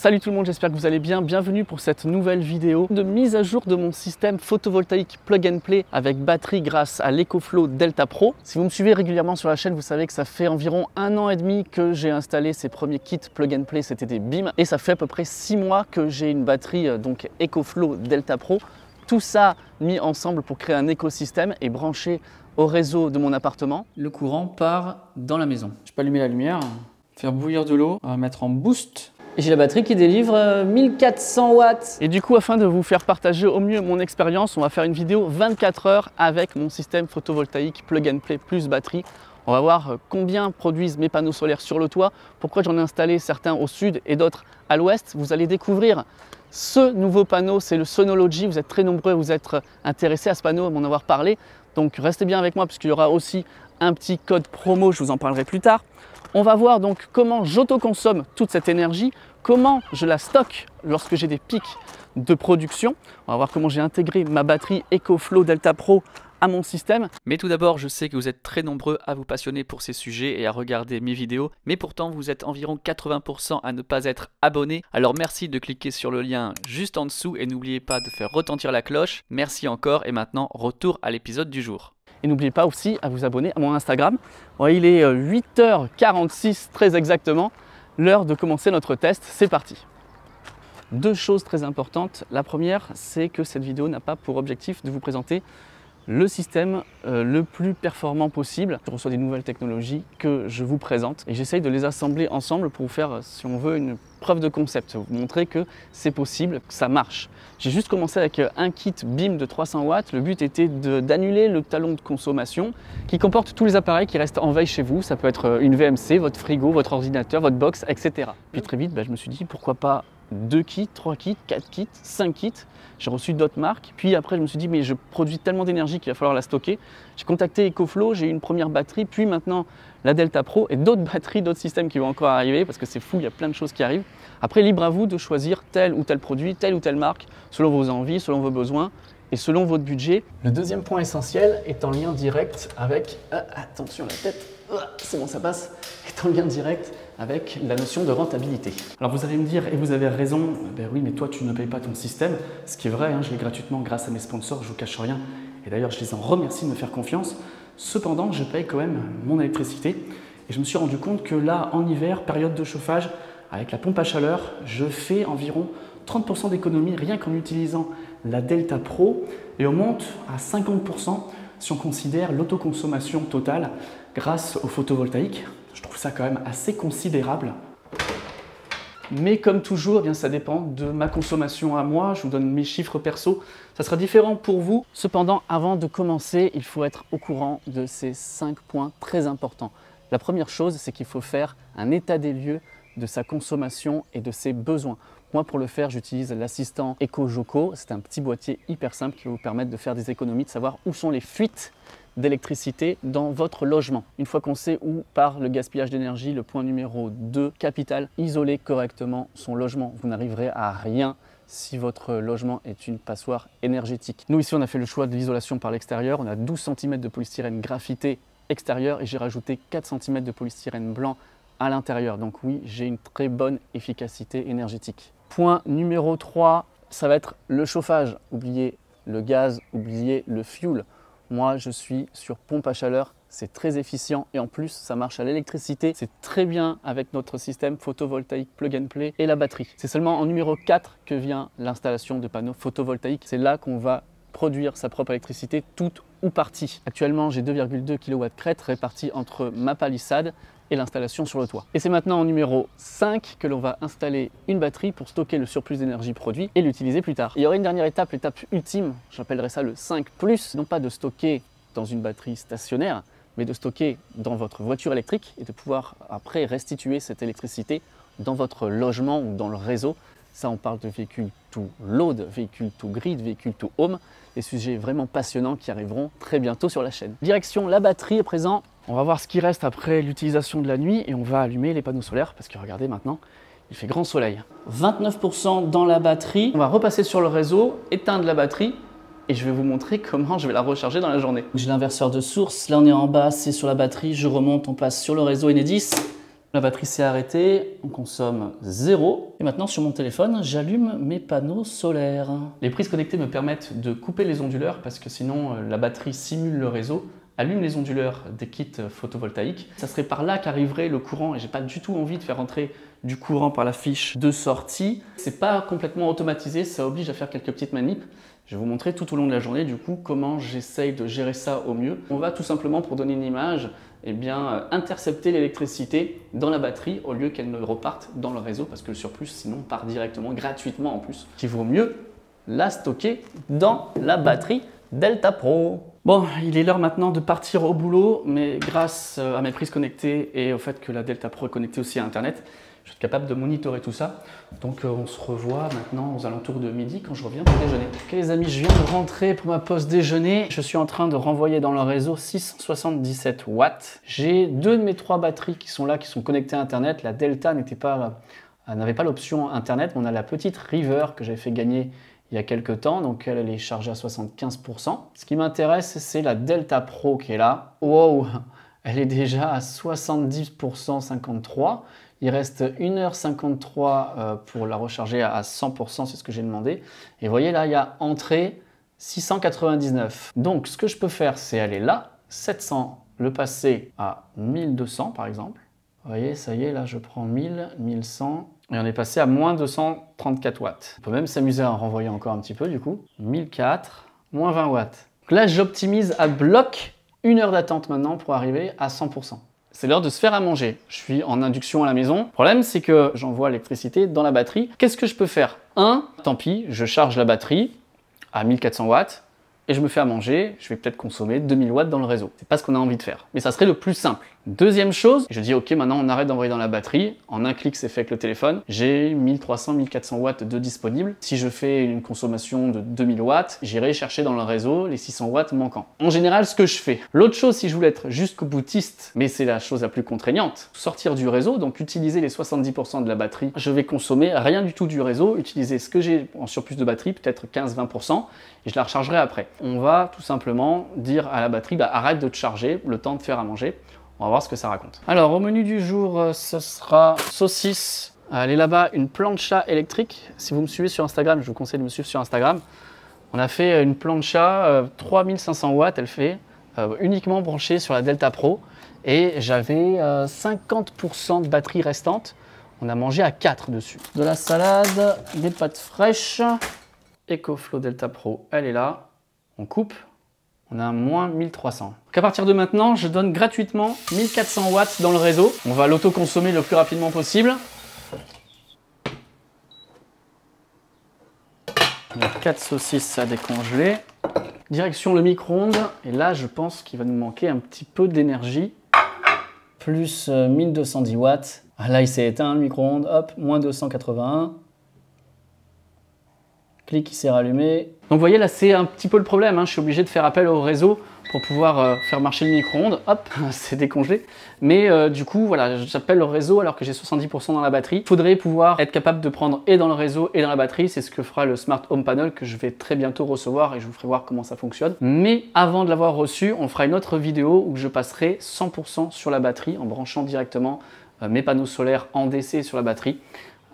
Salut tout le monde, j'espère que vous allez bien. Bienvenue pour cette nouvelle vidéo de mise à jour de mon système photovoltaïque Plug and Play avec batterie grâce à l'EcoFlow Delta Pro. Si vous me suivez régulièrement sur la chaîne, vous savez que ça fait environ 1 an et demi que j'ai installé ces premiers kits Plug and Play, c'était des BIM. Et ça fait à peu près 6 mois que j'ai une batterie donc EcoFlow Delta Pro. Tout ça mis ensemble pour créer un écosystème et branché au réseau de mon appartement. Le courant part dans la maison. Je peux allumer la lumière, faire bouillir de l'eau, on va mettre en boost. Et j'ai la batterie qui délivre 1400 watts. Et du coup, afin de vous faire partager au mieux mon expérience, on va faire une vidéo 24 heures avec mon système photovoltaïque Plug and Play plus batterie. On va voir combien produisent mes panneaux solaires sur le toit, pourquoi j'en ai installé certains au sud et d'autres à l'ouest. Vous allez découvrir ce nouveau panneau, c'est le Sonology. Vous êtes très nombreux à vous être intéressés à ce panneau, à m'en avoir parlé. Donc restez bien avec moi puisqu'il y aura aussi un petit code promo, je vous en parlerai plus tard. On va voir donc comment j'autoconsomme toute cette énergie, comment je la stocke lorsque j'ai des pics de production. On va voir comment j'ai intégré ma batterie EcoFlow Delta Pro à mon système. Mais tout d'abord, je sais que vous êtes très nombreux à vous passionner pour ces sujets et à regarder mes vidéos, mais pourtant vous êtes environ 80% à ne pas être abonnés. Alors merci de cliquer sur le lien juste en dessous et n'oubliez pas de faire retentir la cloche. Merci encore et maintenant retour à l'épisode du jour. Et n'oubliez pas aussi à vous abonner à mon Instagram. Bon, il est 8h46 très exactement, l'heure de commencer notre test, c'est parti. Deux choses très importantes. La première, c'est que cette vidéo n'a pas pour objectif de vous présenter le système le plus performant possible. Je reçois des nouvelles technologies que je vous présente et j'essaye de les assembler ensemble pour vous faire, si on veut, une preuve de concept, vous montrer que c'est possible, que ça marche. J'ai juste commencé avec un kit BIM de 300 watts. Le but était d'annuler le talon de consommation qui comporte tous les appareils qui restent en veille chez vous. Ça peut être une VMC, votre frigo, votre ordinateur, votre box, etc. Puis très vite, je me suis dit pourquoi pas 2 kits, 3 kits, 4 kits, 5 kits. J'ai reçu d'autres marques. Puis après, je me suis dit, mais je produis tellement d'énergie qu'il va falloir la stocker. J'ai contacté EcoFlow, j'ai eu une première batterie, puis maintenant la Delta Pro et d'autres batteries, d'autres systèmes qui vont encore arriver parce que c'est fou, il y a plein de choses qui arrivent. Après, libre à vous de choisir tel ou tel produit, telle ou telle marque, selon vos envies, selon vos besoins et selon votre budget. Le deuxième point essentiel est en lien direct avec, attention la tête, c'est bon ça passe, est en lien direct avec la notion de rentabilité. Alors vous allez me dire, et vous avez raison, ben oui mais toi tu ne payes pas ton système, ce qui est vrai, je l'ai gratuitement grâce à mes sponsors, je vous cache rien, et d'ailleurs je les en remercie de me faire confiance. Cependant je paye quand même mon électricité, et je me suis rendu compte que là en hiver, période de chauffage, avec la pompe à chaleur, je fais environ 30% d'économie rien qu'en utilisant la Delta Pro, et on monte à 50% si on considère l'autoconsommation totale grâce au photovoltaïque. Je trouve ça quand même assez considérable. Mais comme toujours, eh bien, ça dépend de ma consommation à moi. Je vous donne mes chiffres perso. Ça sera différent pour vous. Cependant, avant de commencer, il faut être au courant de ces 5 points très importants. La première chose, c'est qu'il faut faire un état des lieux de sa consommation et de ses besoins. Moi, pour le faire, j'utilise l'assistant EcoJoco. C'est un petit boîtier hyper simple qui va vous permettre de faire des économies, de savoir où sont les fuites d'électricité dans votre logement. Une fois qu'on sait où part le gaspillage d'énergie, le point numéro 2, capital, isoler correctement son logement. Vous n'arriverez à rien si votre logement est une passoire énergétique. Nous ici, on a fait le choix de l'isolation par l'extérieur. On a 12 cm de polystyrène graphité extérieur et j'ai rajouté 4 cm de polystyrène blanc à l'intérieur. Donc oui, j'ai une très bonne efficacité énergétique. Point numéro 3, ça va être le chauffage. Oubliez le gaz, oubliez le fuel. Moi, je suis sur pompe à chaleur, c'est très efficient et en plus, ça marche à l'électricité. C'est très bien avec notre système photovoltaïque Plug and Play et la batterie. C'est seulement en numéro 4 que vient l'installation de panneaux photovoltaïques. C'est là qu'on va produire sa propre électricité, toute ou partie. Actuellement, j'ai 2,2 kW crête répartis entre ma palissade et l'installation sur le toit. Et c'est maintenant en numéro 5 que l'on va installer une batterie pour stocker le surplus d'énergie produit et l'utiliser plus tard. Il y aura une dernière étape, l'étape ultime, j'appellerais ça le 5+, non pas de stocker dans une batterie stationnaire, mais de stocker dans votre voiture électrique et de pouvoir après restituer cette électricité dans votre logement ou dans le réseau. Ça, on parle de véhicules to load, véhicules to grid, véhicules to home, des sujets vraiment passionnants qui arriveront très bientôt sur la chaîne. Direction la batterie à présent. On va voir ce qui reste après l'utilisation de la nuit et on va allumer les panneaux solaires parce que regardez maintenant, il fait grand soleil. 29% dans la batterie. On va repasser sur le réseau, éteindre la batterie et je vais vous montrer comment je vais la recharger dans la journée. J'ai l'inverseur de source, là on est en bas, c'est sur la batterie, je remonte, on passe sur le réseau Enedis. La batterie s'est arrêtée, on consomme 0. Et maintenant sur mon téléphone, j'allume mes panneaux solaires. Les prises connectées me permettent de couper les onduleurs parce que sinon la batterie simule le réseau, allume les onduleurs des kits photovoltaïques. Ça serait par là qu'arriverait le courant et j'ai pas du tout envie de faire entrer du courant par la fiche de sortie. C'est pas complètement automatisé, ça oblige à faire quelques petites manips. Je vais vous montrer tout au long de la journée du coup comment j'essaye de gérer ça au mieux. On va tout simplement, pour donner une image, intercepter l'électricité dans la batterie au lieu qu'elle ne reparte dans le réseau parce que le surplus sinon part directement gratuitement en plus. Il vaut mieux la stocker dans la batterie Delta Pro. Bon, il est l'heure maintenant de partir au boulot, mais grâce à mes prises connectées et au fait que la Delta Pro est connectée aussi à Internet, je suis capable de monitorer tout ça. Donc on se revoit maintenant aux alentours de midi quand je reviens pour déjeuner. Ok les amis, je viens de rentrer pour ma pause déjeuner. Je suis en train de renvoyer dans le réseau 677 watts. J'ai 2 de mes 3 batteries qui sont là, qui sont connectées à Internet. La Delta n'avait pas l'option Internet, mais on a la petite River que j'avais fait gagner il y a quelques temps, donc elle est chargée à 75%. Ce qui m'intéresse, c'est la Delta Pro qui est là. Wow, elle est déjà à 70%, 53%. Il reste 1h53 pour la recharger à 100%, c'est ce que j'ai demandé. Et vous voyez là, il y a entrée 699. Donc ce que je peux faire, c'est aller là, 700, le passer à 1200 par exemple. Vous voyez, ça y est, là je prends 1000, 1100. Et on est passé à moins 234 watts. On peut même s'amuser à en renvoyer encore un petit peu du coup. 1004, moins 20 watts. Donc là, j'optimise à bloc 1 heure d'attente maintenant pour arriver à 100%. C'est l'heure de se faire à manger. Je suis en induction à la maison. Le problème, c'est que j'envoie l'électricité dans la batterie. Qu'est-ce que je peux faire? Tant pis, je charge la batterie à 1400 watts. Et je me fais à manger, je vais peut-être consommer 2000 watts dans le réseau. C'est pas ce qu'on a envie de faire, mais ça serait le plus simple. Deuxième chose, je dis ok, maintenant on arrête d'envoyer dans la batterie. En un clic, c'est fait avec le téléphone. J'ai 1300, 1400 watts de disponibles. Si je fais une consommation de 2000 watts, j'irai chercher dans le réseau les 600 watts manquants. En général, ce que je fais. L'autre chose, si je voulais être jusqu'au boutiste, mais c'est la chose la plus contraignante, sortir du réseau, donc utiliser les 70% de la batterie. Je vais consommer rien du tout du réseau, utiliser ce que j'ai en surplus de batterie, peut-être 15-20%, et je la rechargerai après. On va tout simplement dire à la batterie, arrête de te charger, le temps de faire à manger. On va voir ce que ça raconte. Alors au menu du jour, ce sera saucisse. Elle est là-bas, une plancha électrique. Si vous me suivez sur Instagram, je vous conseille de me suivre sur Instagram. On a fait une plancha 3500 watts, elle fait, uniquement branchée sur la Delta Pro. Et j'avais 50% de batterie restante. On a mangé à 4 dessus. De la salade, des pâtes fraîches. EcoFlow Delta Pro, elle est là. On coupe. On a moins 1300. Donc à partir de maintenant, je donne gratuitement 1400 watts dans le réseau. On va l'autoconsommer le plus rapidement possible. Il y a 4 saucisses à décongeler. Direction le micro-ondes. Et là, je pense qu'il va nous manquer un petit peu d'énergie. Plus 1210 watts. Ah, là, il s'est éteint le micro-ondes. Hop, moins 281. Clic qui s'est rallumé. Donc vous voyez là c'est un petit peu le problème, je suis obligé de faire appel au réseau pour pouvoir faire marcher le micro-ondes. Hop, c'est décongelé. Mais du coup voilà, j'appelle le réseau alors que j'ai 70% dans la batterie. Il faudrait pouvoir être capable de prendre et dans le réseau et dans la batterie. C'est ce que fera le Smart Home Panel que je vais très bientôt recevoir et je vous ferai voir comment ça fonctionne. Mais avant de l'avoir reçu, on fera une autre vidéo où je passerai 100% sur la batterie en branchant directement mes panneaux solaires en DC sur la batterie.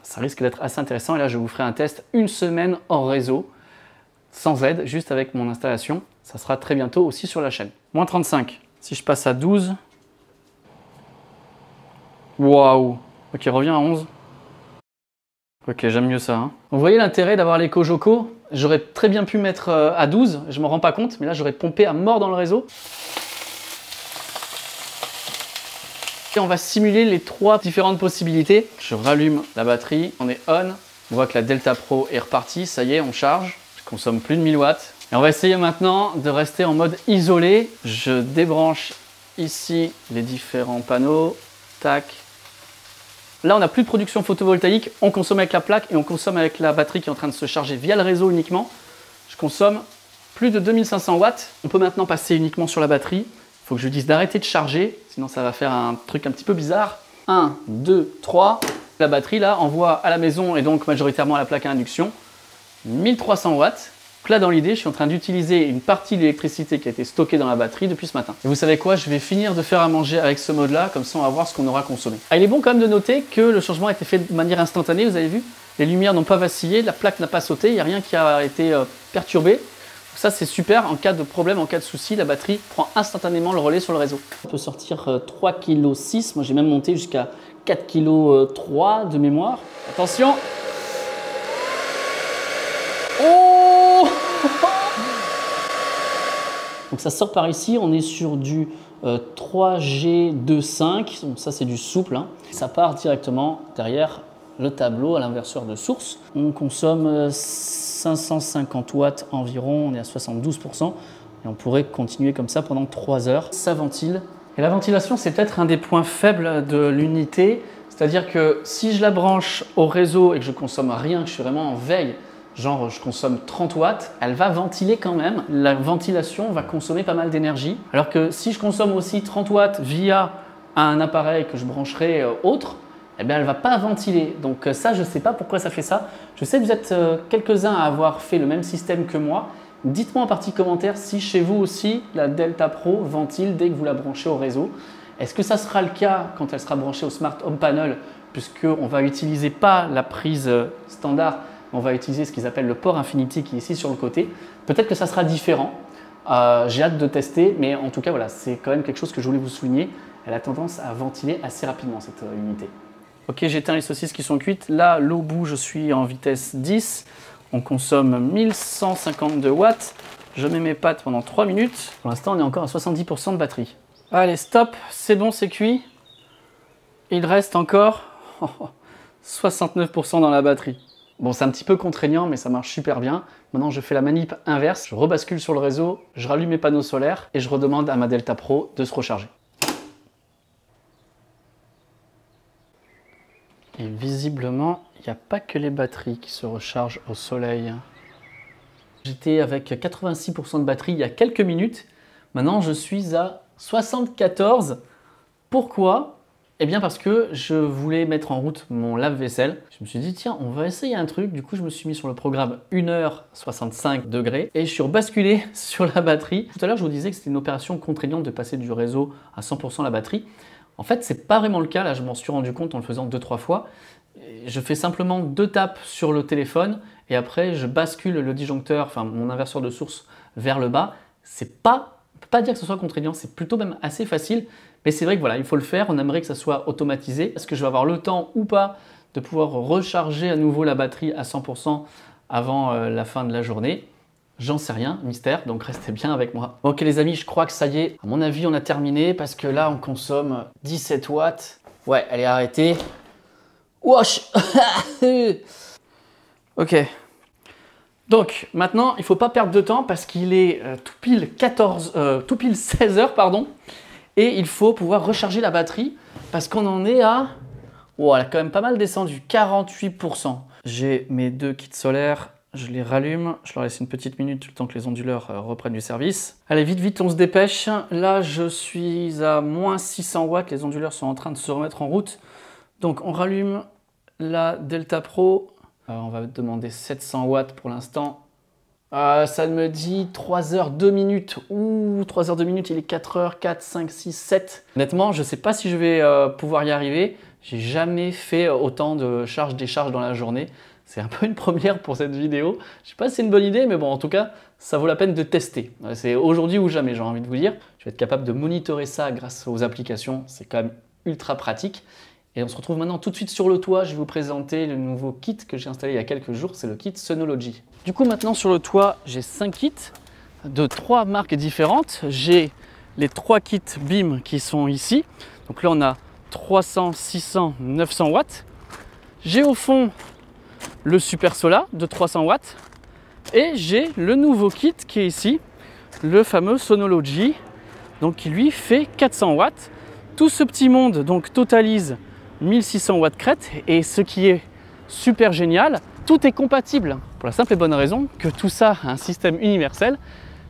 Ça risque d'être assez intéressant et là je vous ferai un test une semaine hors réseau, sans aide, juste avec mon installation. Ça sera très bientôt aussi sur la chaîne. Moins 35, si je passe à 12. Waouh. Ok, reviens à 11. Ok, j'aime mieux ça. Vous voyez l'intérêt d'avoir les Cogeco? J'aurais très bien pu mettre à 12, je m'en rends pas compte, mais là j'aurais pompé à mort dans le réseau. Et on va simuler les 3 différentes possibilités. Je rallume la batterie, on est on. On voit que la Delta Pro est repartie, ça y est, on charge. Je consomme plus de 1000 watts. Et on va essayer maintenant de rester en mode isolé. Je débranche ici les différents panneaux. Tac. Là, on n'a plus de production photovoltaïque. On consomme avec la plaque et on consomme avec la batterie qui est en train de se charger via le réseau uniquement. Je consomme plus de 2500 watts. On peut maintenant passer uniquement sur la batterie. Il faut que je dise d'arrêter de charger, sinon ça va faire un truc un petit peu bizarre. 1, 2, 3. La batterie là envoie à la maison et donc majoritairement à la plaque à induction 1300 watts. Donc là, dans l'idée, je suis en train d'utiliser une partie de l'électricité qui a été stockée dans la batterie depuis ce matin. Et vous savez quoi? Je vais finir de faire à manger avec ce mode-là, comme ça on va voir ce qu'on aura consommé. Ah, il est bon quand même de noter que le changement a été fait de manière instantanée, vous avez vu? Les lumières n'ont pas vacillé, la plaque n'a pas sauté, il n'y a rien qui a été perturbé. Ça c'est super, en cas de problème, en cas de souci, la batterie prend instantanément le relais sur le réseau. On peut sortir 3,6 kg, moi j'ai même monté jusqu'à 4,3 kg de mémoire. Attention! Oh! Donc ça sort par ici, on est sur du 3G25, donc ça c'est du souple, hein. Ça part directement derrière le tableau à l'inverseur de source. On consomme 550 watts environ, on est à 72%, et on pourrait continuer comme ça pendant 3 heures. Ça ventile. Et la ventilation, c'est peut-être un des points faibles de l'unité, c'est-à-dire que si je la branche au réseau et que je consomme rien, que je suis vraiment en veille, genre je consomme 30 watts, elle va ventiler quand même. La ventilation va consommer pas mal d'énergie. Alors que si je consomme aussi 30 watts via un appareil que je brancherai autre, eh bien elle ne va pas ventiler. Donc ça, je ne sais pas pourquoi ça fait ça. Je sais que vous êtes quelques-uns à avoir fait le même système que moi. Dites-moi en partie commentaire si chez vous aussi la Delta Pro ventile dès que vous la branchez au réseau. Est-ce que ça sera le cas quand elle sera branchée au Smart Home Panel, puisqu'on ne va utiliser pas la prise standard, on va utiliser ce qu'ils appellent le port Infinity qui est ici sur le côté. Peut-être que ça sera différent. J'ai hâte de tester, mais en tout cas, voilà, c'est quand même quelque chose que je voulais vous souligner. Elle a tendance à ventiler assez rapidement, cette unité. Ok, j'éteins les saucisses qui sont cuites. Là, l'eau bout, je suis en vitesse 10. On consomme 1152 watts. Je mets mes pâtes pendant 3 minutes. Pour l'instant, on est encore à 70% de batterie. Allez, stop, c'est bon, c'est cuit. Il reste encore 69% dans la batterie. Bon, c'est un petit peu contraignant, mais ça marche super bien. Maintenant, je fais la manip inverse. Je rebascule sur le réseau, je rallume mes panneaux solaires et je redemande à ma Delta Pro de se recharger. Et visiblement, il n'y a pas que les batteries qui se rechargent au soleil. J'étais avec 86% de batterie il y a quelques minutes. Maintenant, je suis à 74. Pourquoi? Eh bien parce que je voulais mettre en route mon lave-vaisselle. Je me suis dit, tiens, on va essayer un truc. Du coup, je me suis mis sur le programme 1h65 degrés et je suis rebasculé sur la batterie. Tout à l'heure, je vous disais que c'était une opération contraignante de passer du réseau à 100% la batterie. En fait, c'est pas vraiment le cas. Là, je m'en suis rendu compte en le faisant 2-3 fois. Je fais simplement 2 tapes sur le téléphone et après, je bascule le disjoncteur, enfin mon inverseur de source, vers le bas. C'est pas, on peut pas dire que ce soit contraignant, c'est plutôt même assez facile. Mais c'est vrai que voilà, il faut le faire. On aimerait que ça soit automatisé. Est-ce que je vais avoir le temps ou pas de pouvoir recharger à nouveau la batterie à 100% avant la fin de la journée? J'en sais rien, mystère, donc restez bien avec moi. Ok les amis, je crois que ça y est. À mon avis, on a terminé parce que là, on consomme 17 watts. Ouais, elle est arrêtée. Wesh. Ok. Donc, maintenant, il ne faut pas perdre de temps parce qu'il est tout pile 16 heures, pardon. Et il faut pouvoir recharger la batterie parce qu'on en est à... Oh, elle a quand même pas mal descendu, 48%. J'ai mes 2 kits solaires. Je les rallume, je leur laisse une petite minute le temps que les onduleurs reprennent du service. Allez, vite, vite, on se dépêche. Là, je suis à moins 600 watts. Les onduleurs sont en train de se remettre en route. Donc, on rallume la Delta Pro. On va demander 700 watts pour l'instant. Ça me dit 3 heures 2 minutes. Ouh, 3 heures 2 minutes, il est 4 heures, 4, 5, 6, 7. Honnêtement, je ne sais pas si je vais pouvoir y arriver. J'ai jamais fait autant de charge-décharge dans la journée. C'est un peu une première pour cette vidéo. Je ne sais pas si c'est une bonne idée, mais bon, en tout cas, ça vaut la peine de tester. C'est aujourd'hui ou jamais, j'ai envie de vous dire. Je vais être capable de monitorer ça grâce aux applications. C'est quand même ultra pratique. Et on se retrouve maintenant tout de suite sur le toit. Je vais vous présenter le nouveau kit que j'ai installé il y a quelques jours. C'est le kit Sonology. Du coup, maintenant sur le toit, j'ai 5 kits de 3 marques différentes. J'ai les 3 kits BIM qui sont ici. Donc là, on a 300, 600, 900 watts. J'ai au fond le Super Sola de 300 watts et j'ai le nouveau kit qui est ici, le fameux Sonology, donc qui lui fait 400 watts. Tout ce petit monde donc totalise 1600 watts crête et ce qui est super génial, tout est compatible pour la simple et bonne raison que tout ça a un système universel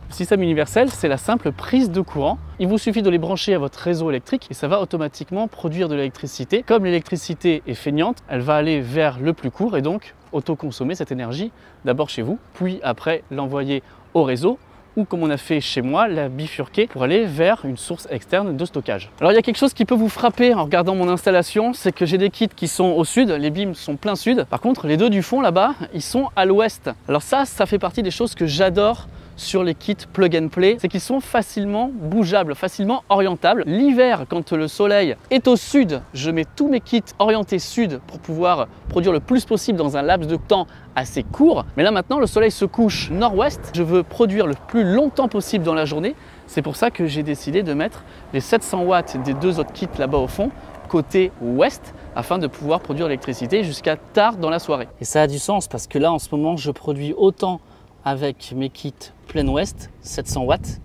Le système universel, c'est la simple prise de courant. Il vous suffit de les brancher à votre réseau électrique et ça va automatiquement produire de l'électricité. Comme l'électricité est feignante, elle va aller vers le plus court et donc autoconsommer cette énergie d'abord chez vous, puis après l'envoyer au réseau ou comme on a fait chez moi, la bifurquer pour aller vers une source externe de stockage. Alors il y a quelque chose qui peut vous frapper en regardant mon installation, c'est que j'ai des kits qui sont au sud, les BIM sont plein sud. Par contre, les deux du fond là-bas, ils sont à l'ouest. Alors ça fait partie des choses que j'adore sur les kits plug and play, c'est qu'ils sont facilement bougeables, facilement orientables. L'hiver, quand le soleil est au sud, je mets tous mes kits orientés sud pour pouvoir produire le plus possible dans un laps de temps assez court. Mais là maintenant, le soleil se couche nord-ouest. Je veux produire le plus longtemps possible dans la journée. C'est pour ça que j'ai décidé de mettre les 700 watts des deux autres kits là-bas au fond, côté ouest, afin de pouvoir produire l'électricité jusqu'à tard dans la soirée. Et ça a du sens parce que là, en ce moment, je produis autant avec mes kits plein ouest 700 watts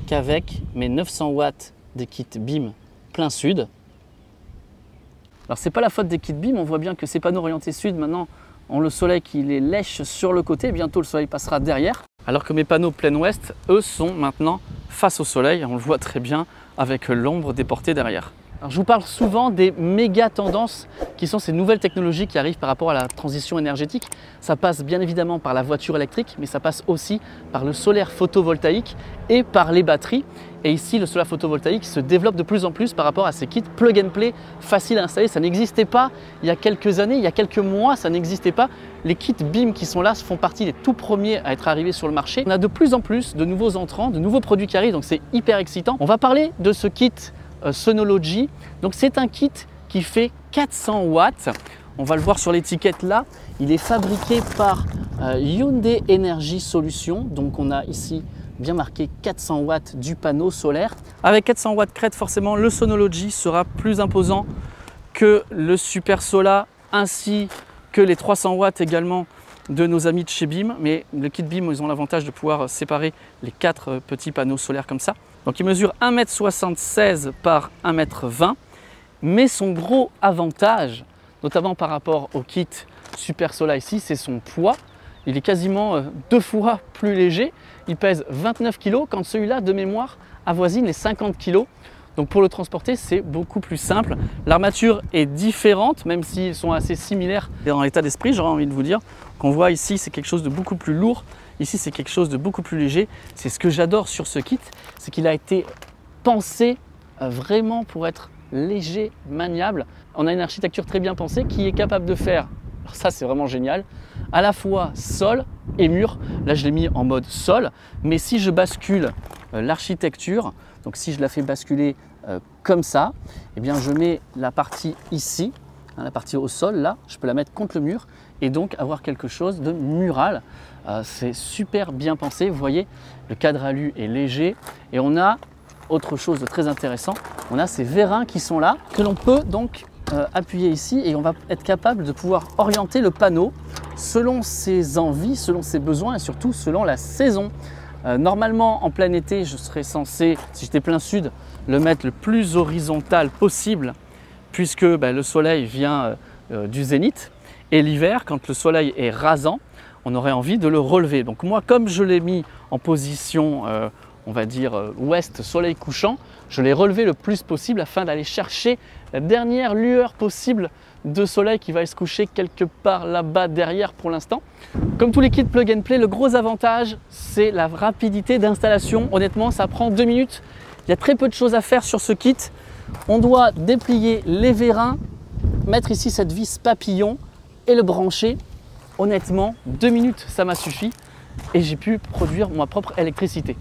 qu'avec mes 900 watts des kits BIM plein sud. Alors c'est pas la faute des kits BIM, on voit bien que ces panneaux orientés sud maintenant ont le soleil qui les lèche sur le côté, bientôt le soleil passera derrière. Alors que mes panneaux plein ouest, eux, sont maintenant face au soleil, on le voit très bien avec l'ombre déportée derrière. Alors, je vous parle souvent des méga tendances qui sont ces nouvelles technologies qui arrivent par rapport à la transition énergétique. Ça passe bien évidemment par la voiture électrique, mais ça passe aussi par le solaire photovoltaïque et par les batteries. Et ici, le solaire photovoltaïque se développe de plus en plus par rapport à ces kits plug and play faciles à installer. Ça n'existait pas il y a quelques années, il y a quelques mois, ça n'existait pas. Les kits BIM qui sont là font partie des tout premiers à être arrivés sur le marché. On a de plus en plus de nouveaux entrants, de nouveaux produits qui arrivent, donc c'est hyper excitant. On va parler de ce kit Sonology. Donc c'est un kit qui fait 400 watts. On va le voir sur l'étiquette là. Il est fabriqué par Hyundai Energy Solutions. Donc on a ici bien marqué 400 watts du panneau solaire. Avec 400 watts crête, forcément le Sonology sera plus imposant que le Super Sola ainsi que les 300 watts également de nos amis de chez BIM. Mais le kit BIM, ils ont l'avantage de pouvoir séparer les 4 petits panneaux solaires comme ça. Donc il mesure 1,76 m par 1,20 m. Mais son gros avantage, notamment par rapport au kit Super Sola ici, c'est son poids. Il est quasiment 2 fois plus léger. Il pèse 29 kg quand celui-là, de mémoire, avoisine les 50 kg. Donc pour le transporter, c'est beaucoup plus simple. L'armature est différente, même s'ils sont assez similaires dans l'état d'esprit, j'aurais envie de vous dire. Qu'on voit ici, c'est quelque chose de beaucoup plus lourd. Ici, c'est quelque chose de beaucoup plus léger. C'est ce que j'adore sur ce kit, c'est qu'il a été pensé vraiment pour être léger, maniable. On a une architecture très bien pensée qui est capable de faire, alors ça c'est vraiment génial, à la fois sol et mur. Là, je l'ai mis en mode sol, mais si je bascule l'architecture, donc si je la fais basculer comme ça, eh bien je mets la partie ici, la partie au sol, là, je peux la mettre contre le mur et donc avoir quelque chose de mural. C'est super bien pensé, vous voyez, le cadre alu est léger et on a autre chose de très intéressant, on a ces vérins qui sont là, que l'on peut donc appuyer ici et on va être capable de pouvoir orienter le panneau selon ses envies, selon ses besoins et surtout selon la saison. Normalement, en plein été, je serais censé, si j'étais plein sud, le mettre le plus horizontal possible puisque le soleil vient du zénith et l'hiver, quand le soleil est rasant, on aurait envie de le relever. Donc moi, comme je l'ai mis en position, on va dire ouest, soleil couchant, je l'ai relevé le plus possible afin d'aller chercher la dernière lueur possible de soleil qui va se coucher quelque part là-bas derrière pour l'instant. Comme tous les kits plug and play, le gros avantage, c'est la rapidité d'installation. Honnêtement, ça prend 2 minutes. Il y a très peu de choses à faire sur ce kit. On doit déplier les vérins, mettre ici cette vis papillon et le brancher. Honnêtement, 2 minutes, ça m'a suffi et j'ai pu produire ma propre électricité.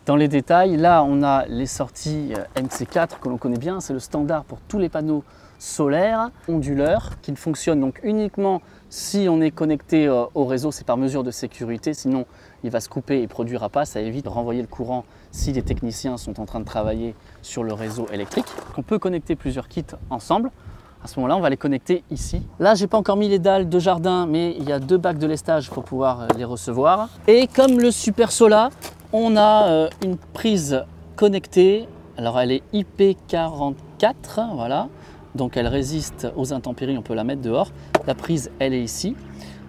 Dans les détails, là, on a les sorties MC4 que l'on connaît bien. C'est le standard pour tous les panneaux solaires onduleurs qui ne fonctionnent donc uniquement si on est connecté au réseau. C'est par mesure de sécurité, sinon il va se couper et ne produira pas. Ça évite de renvoyer le courant si les techniciens sont en train de travailler sur le réseau électrique. On peut connecter plusieurs kits ensemble. À ce moment-là, on va les connecter ici. Là, j'ai pas encore mis les dalles de jardin, mais il y a 2 bacs de lestage pour pouvoir les recevoir. Et comme le Super Sola, on a une prise connectée. Alors, elle est IP44, voilà. Donc, elle résiste aux intempéries, on peut la mettre dehors. La prise, elle est ici.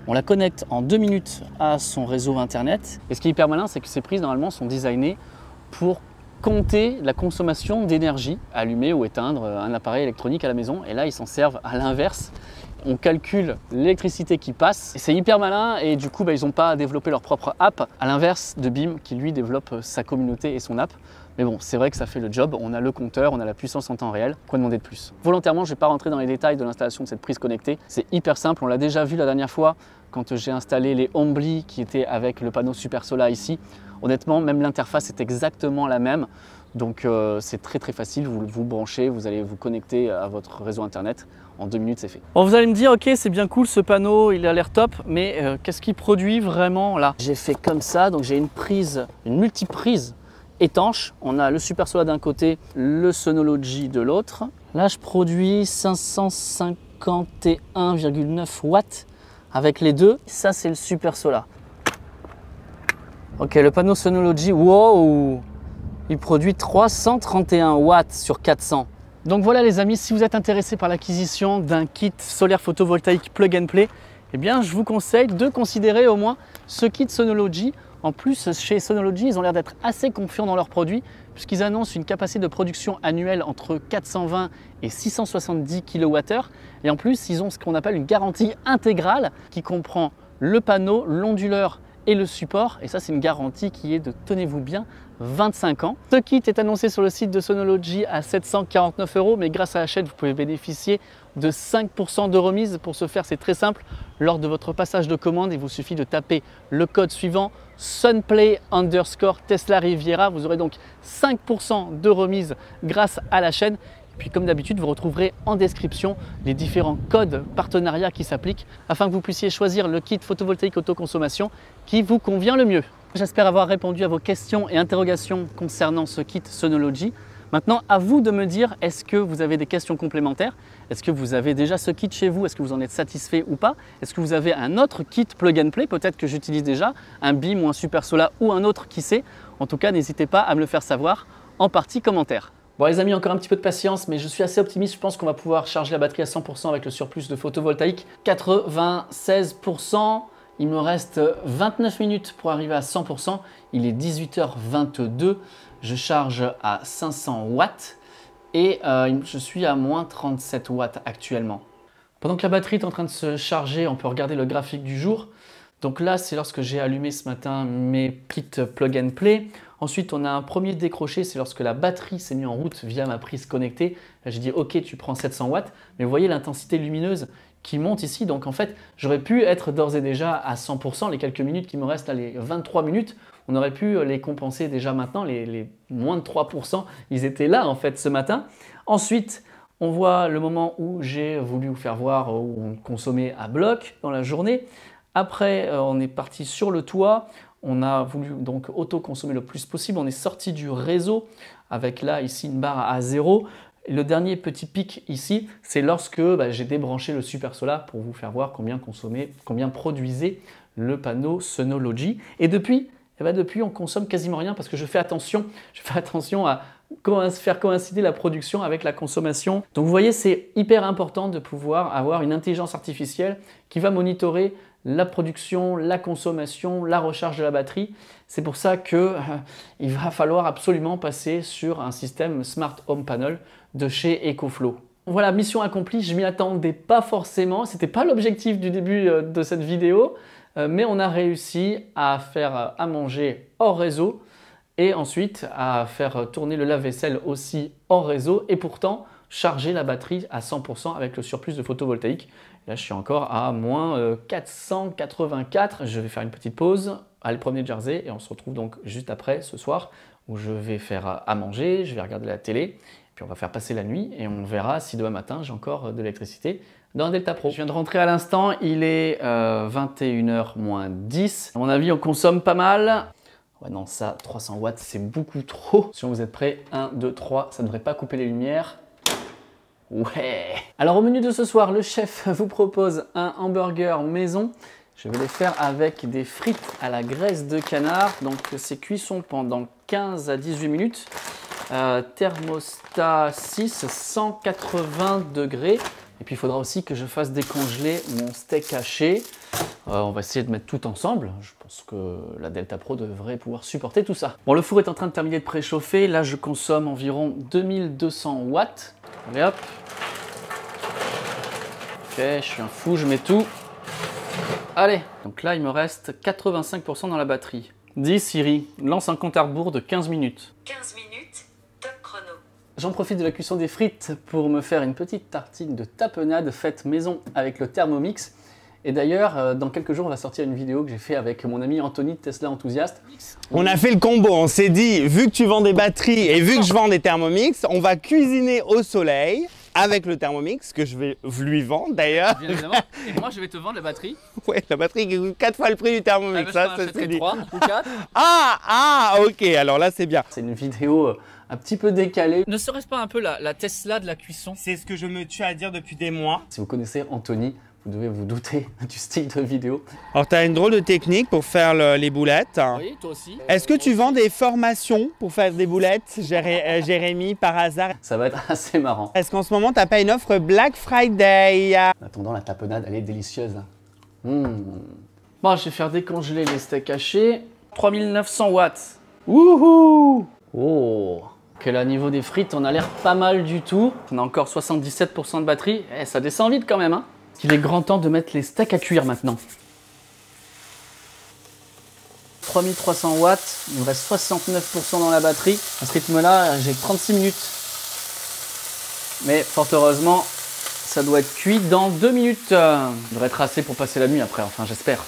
On la connecte en 2 minutes à son réseau internet. Et ce qui est hyper malin, c'est que ces prises normalement sont designées pour compter la consommation d'énergie, allumer ou éteindre un appareil électronique à la maison. Et là, ils s'en servent à l'inverse. On calcule l'électricité qui passe. C'est hyper malin et du coup, ils n'ont pas développé leur propre app, à l'inverse de BIM qui lui développe sa communauté et son app. Mais bon, c'est vrai que ça fait le job. On a le compteur, on a la puissance en temps réel. Quoi demander de plus? Volontairement, je ne vais pas rentrer dans les détails de l'installation de cette prise connectée. C'est hyper simple. On l'a déjà vu la dernière fois quand j'ai installé les Hombly qui étaient avec le panneau Super Solar ici. Honnêtement, même l'interface est exactement la même. Donc c'est très facile, vous vous branchez, vous allez vous connecter à votre réseau internet, en 2 minutes c'est fait. Bon, vous allez me dire, ok c'est bien cool ce panneau, il a l'air top, mais qu'est-ce qu'il produit vraiment là? J'ai fait comme ça, donc j'ai une multiprise étanche. On a le Super Solar d'un côté, le Sonology de l'autre. Là je produis 551,9 watts avec les deux. Ça c'est le Super Solar. Ok, le panneau Sonology, wow! Il produit 331 watts sur 400. Donc voilà les amis, si vous êtes intéressés par l'acquisition d'un kit solaire photovoltaïque plug and play, eh bien je vous conseille de considérer au moins ce kit Sonology. En plus, chez Sonology, ils ont l'air d'être assez confiants dans leurs produits puisqu'ils annoncent une capacité de production annuelle entre 420 et 670 kWh. Et en plus, ils ont ce qu'on appelle une garantie intégrale qui comprend le panneau, l'onduleur et le support. Et ça, c'est une garantie qui est de, tenez-vous bien, 25 ans. Ce kit est annoncé sur le site de Sonology à 749 €, mais grâce à la chaîne, vous pouvez bénéficier de 5% de remise. Pour ce faire, c'est très simple. Lors de votre passage de commande, il vous suffit de taper le code suivant Sunplay_Tesla Riviera. Vous aurez donc 5% de remise grâce à la chaîne. Et puis comme d'habitude, vous retrouverez en description les différents codes partenariats qui s'appliquent afin que vous puissiez choisir le kit photovoltaïque autoconsommation qui vous convient le mieux. J'espère avoir répondu à vos questions et interrogations concernant ce kit Sonology. Maintenant, à vous de me dire, est-ce que vous avez des questions complémentaires? Est-ce que vous avez déjà ce kit chez vous? Est-ce que vous en êtes satisfait ou pas? Est-ce que vous avez un autre kit plug and play, peut-être que j'utilise déjà, un BIM ou un Super Solar ou un autre, qui sait? En tout cas, n'hésitez pas à me le faire savoir en partie commentaire. Bon les amis, encore un petit peu de patience, mais je suis assez optimiste. Je pense qu'on va pouvoir charger la batterie à 100% avec le surplus de photovoltaïque. 96%. Il me reste 29 minutes pour arriver à 100%. Il est 18h22. Je charge à 500 watts et je suis à moins 37 watts actuellement. Pendant que la batterie est en train de se charger, on peut regarder le graphique du jour. Donc là, c'est lorsque j'ai allumé ce matin mes kits plug and play. Ensuite, on a un premier décroché, c'est lorsque la batterie s'est mise en route via ma prise connectée. J'ai dit ok, tu prends 700 watts, mais vous voyez l'intensité lumineuse qui monte ici. Donc en fait, j'aurais pu être d'ores et déjà à 100%. Les quelques minutes qui me restent, là, les 23 minutes, on aurait pu les compenser déjà maintenant. Les moins de 3%, ils étaient là en fait ce matin. Ensuite, on voit le moment où j'ai voulu vous faire voir où on consommait à bloc dans la journée. Après, on est parti sur le toit. On a voulu donc auto-consommer le plus possible. On est sorti du réseau avec là, ici, une barre à 0. Et le dernier petit pic ici, c'est lorsque j'ai débranché le Super Solar pour vous faire voir combien produisait le panneau Sonology. Et depuis, on consomme quasiment rien parce que je fais attention à faire coïncider la production avec la consommation. Donc vous voyez, c'est hyper important de pouvoir avoir une intelligence artificielle qui va monitorer la production, la consommation, la recharge de la batterie. C'est pour ça qu'il va falloir absolument passer sur un système Smart Home Panel de chez EcoFlow. Voilà, mission accomplie, je m'y attendais pas forcément, c'était pas l'objectif du début de cette vidéo, mais on a réussi à faire à manger hors réseau et ensuite à faire tourner le lave-vaisselle aussi hors réseau et pourtant charger la batterie à 100% avec le surplus de photovoltaïque. Là, je suis encore à moins 484. Je vais faire une petite pause, aller promener Jersey et on se retrouve donc juste après ce soir où je vais faire à manger, je vais regarder la télé, puis on va faire passer la nuit et on verra si demain matin j'ai encore de l'électricité dans Delta Pro. Je viens de rentrer à l'instant, il est 21h moins 10. À mon avis, on consomme pas mal. Ouais, non, ça, 300 watts, c'est beaucoup trop. Si vous êtes prêts, 1, 2, 3, ça ne devrait pas couper les lumières. Ouais! Alors au menu de ce soir, le chef vous propose un hamburger maison. Je vais les faire avec des frites à la graisse de canard. Donc c'est cuisson pendant 15 à 18 minutes. Thermostat 6, 180 degrés. Et puis il faudra aussi que je fasse décongeler mon steak haché. On va essayer de mettre tout ensemble. Je pense que la Delta Pro devrait pouvoir supporter tout ça. Bon, le four est en train de terminer de préchauffer. Là, je consomme environ 2200 watts. Allez hop. Ok, je suis un fou, je mets tout. Allez, donc là, il me reste 85% dans la batterie. Dis Siri, lance un compte à rebours de 15 minutes. 15 minutes, top chrono. J'en profite de la cuisson des frites pour me faire une petite tartine de tapenade faite maison avec le Thermomix. Et d'ailleurs, dans quelques jours, on va sortir une vidéo que j'ai fait avec mon ami Anthony de Tesla Enthousiaste. On a fait le combo, on s'est dit, vu que tu vends des batteries et vu que je vends des Thermomix, on va cuisiner au soleil avec le Thermomix, que je vais lui vendre d'ailleurs. Bien évidemment. Et moi, je vais te vendre la batterie. Ouais, la batterie qui coûte 4 fois le prix du Thermomix, ça c'est dit. 3 ou 4. Ah, ok, alors là c'est bien. C'est une vidéo un petit peu décalée. Ne serait-ce pas un peu la Tesla de la cuisson? C'est ce que je me tue à dire depuis des mois. Si vous connaissez Anthony, vous devez vous douter du style de vidéo. Alors tu as une drôle de technique pour faire les boulettes. Oui, toi aussi. Est-ce que tu vends des formations pour faire des boulettes, Jérémy, par hasard? Ça va être assez marrant. Est-ce qu'en ce moment tu n'as pas une offre Black Friday? En attendant, la tapenade, elle est délicieuse. Bon, je vais faire décongeler les steaks hachés. 3900 watts. Wouhou! Oh! Ok, là, au niveau des frites, on a l'air pas mal du tout. On a encore 77% de batterie. Eh, ça descend vite quand même, hein. Il est grand temps de mettre les steaks à cuire maintenant. 3300 watts, il me reste 69% dans la batterie. À ce rythme-là, j'ai 36 minutes. Mais fort heureusement, ça doit être cuit dans 2 minutes. Ça devrait être assez pour passer la nuit après, enfin j'espère.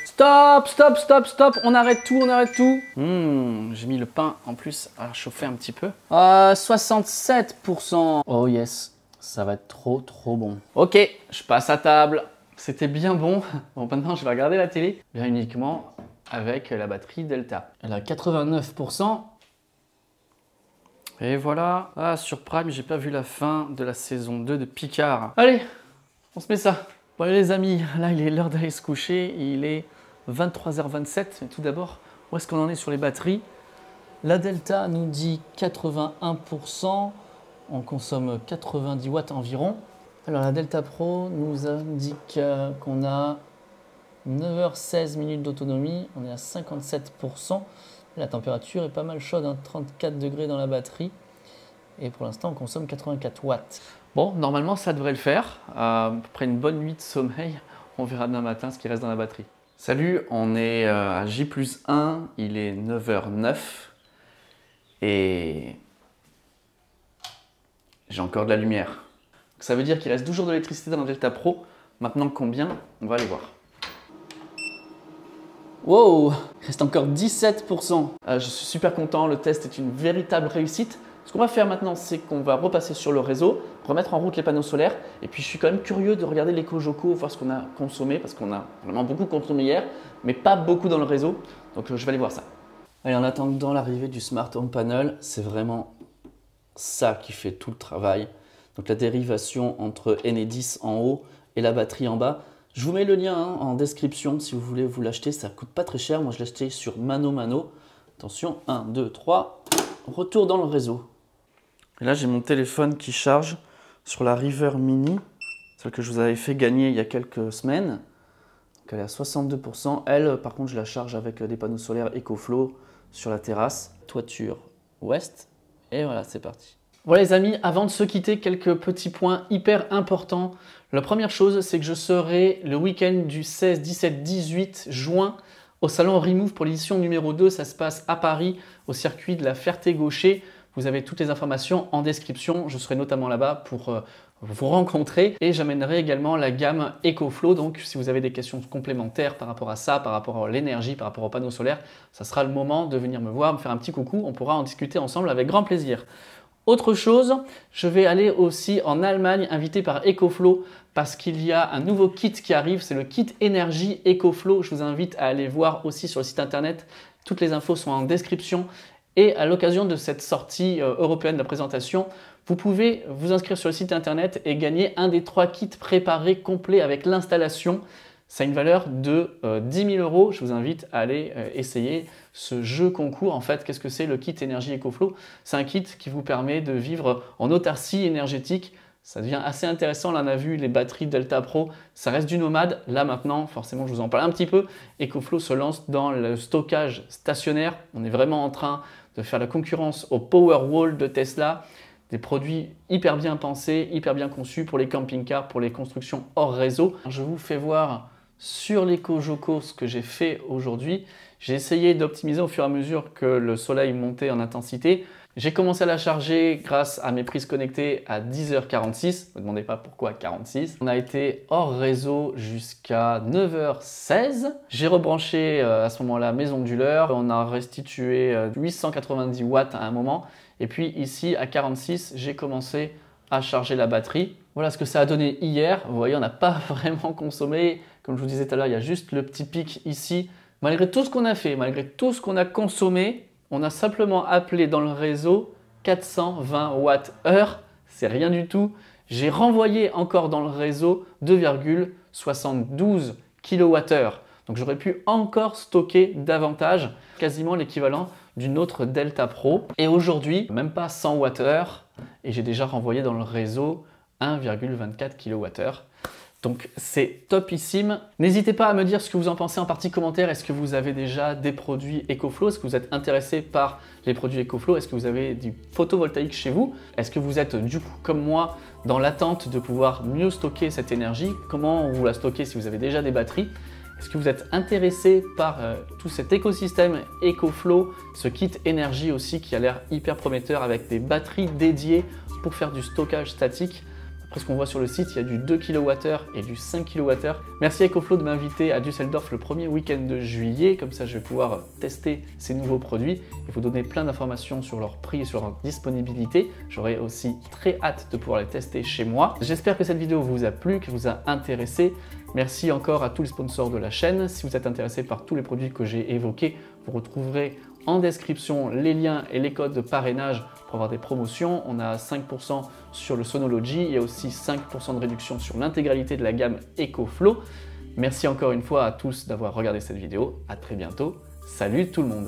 Stop, stop, stop, stop, on arrête tout, on arrête tout. J'ai mis le pain en plus à chauffer un petit peu. 67%. Oh yes, ça va être trop bon. Ok, je passe à table. C'était bien bon. Bon, maintenant je vais regarder la télé, bien uniquement avec la batterie Delta. Elle a 89%. Et voilà. Ah, sur Prime, j'ai pas vu la fin de la saison 2 de Picard. Allez, on se met ça. Bon allez les amis, là il est l'heure d'aller se coucher. Il est 23h27, mais tout d'abord, où est-ce qu'on en est sur les batteries? La Delta nous dit 81%, on consomme 90 watts environ. Alors la Delta Pro nous indique qu'on a 9h16 minutes d'autonomie, on est à 57%. La température est pas mal chaude, hein, 34 degrés dans la batterie. Et pour l'instant, on consomme 84 watts. Bon, normalement, ça devrait le faire. Après une bonne nuit de sommeil, on verra demain matin ce qui reste dans la batterie. Salut, on est à J+1, il est 9h09 et j'ai encore de la lumière. Ça veut dire qu'il reste 12 jours d'électricité dans la Delta Pro. Maintenant combien? On va aller voir. Wow, il reste encore 17%. Je suis super content, le test est une véritable réussite. Ce qu'on va faire maintenant, c'est qu'on va repasser sur le réseau, remettre en route les panneaux solaires. Et puis, je suis quand même curieux de regarder l'EcoJoco, voir ce qu'on a consommé, parce qu'on a vraiment beaucoup consommé hier, mais pas beaucoup dans le réseau. Donc, je vais aller voir ça. Allez, en attendant l'arrivée du Smart Home Panel, c'est vraiment ça qui fait tout le travail. Donc, la dérivation entre Enedis en haut et la batterie en bas. Je vous mets le lien en description si vous voulez vous l'acheter. Ça coûte pas très cher. Moi, je l'ai acheté sur ManoMano. Attention, 1, 2, 3. Retour dans le réseau. Et là, j'ai mon téléphone qui charge sur la River Mini, celle que je vous avais fait gagner il y a quelques semaines. Donc elle est à 62%. Elle, par contre, je la charge avec des panneaux solaires EcoFlow sur la terrasse. Toiture ouest. Et voilà, c'est parti. Voilà les amis, avant de se quitter, quelques petits points hyper importants. La première chose, c'est que je serai le week-end du 16, 17, 18 juin au salon Remove pour l'édition numéro 2. Ça se passe à Paris, au circuit de la Ferté-Gaucher. Vous avez toutes les informations en description. Je serai notamment là-bas pour vous rencontrer et j'amènerai également la gamme EcoFlow. Donc, si vous avez des questions complémentaires par rapport à ça, par rapport à l'énergie, par rapport aux panneaux solaires, ça sera le moment de venir me voir, me faire un petit coucou. On pourra en discuter ensemble avec grand plaisir. Autre chose, je vais aller aussi en Allemagne invité par EcoFlow parce qu'il y a un nouveau kit qui arrive. C'est le kit énergie EcoFlow. Je vous invite à aller voir aussi sur le site internet. Toutes les infos sont en description. Et à l'occasion de cette sortie européenne de la présentation, vous pouvez vous inscrire sur le site internet et gagner un des 3 kits préparés complets avec l'installation. Ça a une valeur de 10 000 €. Je vous invite à aller essayer ce jeu concours. En fait, qu'est-ce que c'est le kit énergie EcoFlow? C'est un kit qui vous permet de vivre en autarcie énergétique. Ça devient assez intéressant. Là, on a vu les batteries Delta Pro, ça reste du nomade. Là, maintenant, forcément, je vous en parle un petit peu. EcoFlow se lance dans le stockage stationnaire. On est vraiment en train de faire la concurrence au Powerwall de Tesla. Des produits hyper bien pensés, hyper bien conçus pour les camping-cars, pour les constructions hors réseau. Je vous fais voir sur l'EcoJoco ce que j'ai fait aujourd'hui. J'ai essayé d'optimiser au fur et à mesure que le soleil montait en intensité. J'ai commencé à la charger grâce à mes prises connectées à 10h46. Ne me demandez pas pourquoi 46. On a été hors réseau jusqu'à 9h16. J'ai rebranché à ce moment-là mes onduleurs. On a restitué 890 watts à un moment. Et puis ici, à 46, j'ai commencé à charger la batterie. Voilà ce que ça a donné hier. Vous voyez, on n'a pas vraiment consommé. Comme je vous disais tout à l'heure, il y a juste le petit pic ici. Malgré tout ce qu'on a fait, malgré tout ce qu'on a consommé, on a simplement appelé dans le réseau 420 Wh. C'est rien du tout. J'ai renvoyé encore dans le réseau 2,72 kWh. Donc j'aurais pu encore stocker davantage, quasiment l'équivalent d'une autre Delta Pro. Et aujourd'hui, même pas 100 Wh. Et j'ai déjà renvoyé dans le réseau 1,24 kWh. Donc c'est topissime. N'hésitez pas à me dire ce que vous en pensez en partie commentaire. Est-ce que vous avez déjà des produits EcoFlow? Est-ce que vous êtes intéressé par les produits EcoFlow? Est-ce que vous avez du photovoltaïque chez vous? Est-ce que vous êtes du coup comme moi dans l'attente de pouvoir mieux stocker cette énergie? Comment vous la stockez si vous avez déjà des batteries? Est-ce que vous êtes intéressé par tout cet écosystème EcoFlow, ce kit énergie aussi qui a l'air hyper prometteur avec des batteries dédiées pour faire du stockage statique? Après ce qu'on voit sur le site, il y a du 2 kWh et du 5 kWh. Merci à EcoFlow de m'inviter à Düsseldorf le premier week-end de juillet. Comme ça, je vais pouvoir tester ces nouveaux produits et vous donner plein d'informations sur leur prix et sur leur disponibilité. J'aurai aussi très hâte de pouvoir les tester chez moi. J'espère que cette vidéo vous a plu, qu'elle vous a intéressé. Merci encore à tous les sponsors de la chaîne. Si vous êtes intéressé par tous les produits que j'ai évoqués, vous retrouverez en description les liens et les codes de parrainage pour avoir des promotions. On a 5% sur le Sonology, il y a aussi 5% de réduction sur l'intégralité de la gamme EcoFlow. Merci encore une fois à tous d'avoir regardé cette vidéo. À très bientôt. Salut tout le monde.